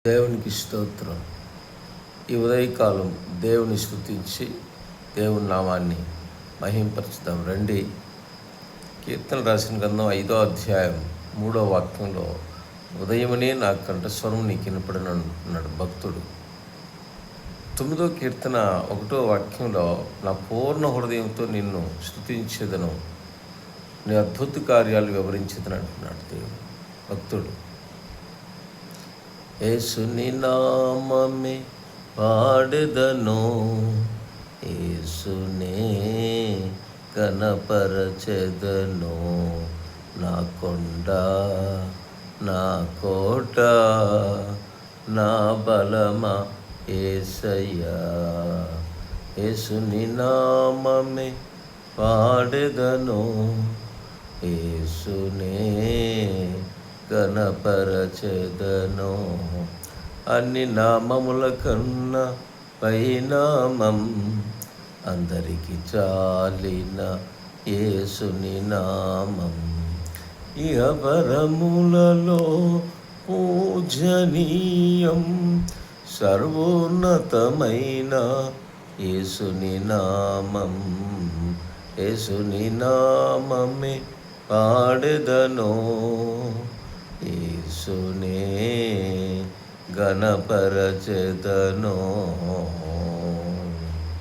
దేవునికి స్తోత్రం. ఈ ఉదయకాలం దేవుని స్తుతించి దేవుని నామాన్ని మహింపరచుదాం రండి. కీర్తన రాసిన గ్రంథం 5వ అధ్యాయం 3వ వాక్యంలో ఉదయమనే నా కంఠస్వరం నీకు వినపడను అంటున్నాడు భక్తుడు. 9వ కీర్తన 1వ వాక్యంలో నా పూర్ణ హృదయంతో నిన్ను స్తుతించేదను, నీ అద్భుత కార్యాలు వివరించేదని అంటున్నాడు దేవుడు భక్తుడు. యేసుని నామమే పాడెదను, యేసునే కనపరచెదను, నా కొండ నా కోట నా బలమా యేసయ్యా. యేసుని నామమే పాడెదను, యేసునే గణపరచెదను. అన్ని నామముల కన్నా పైనామం, అందరికి చాలిన యేసుని నామం. ఇహపరములలో పూజనీయం, సర్వోన్నతమైన యేసుని నామం. యేసుని నామమే పాడెదను, యేసునే గణపరచెదను.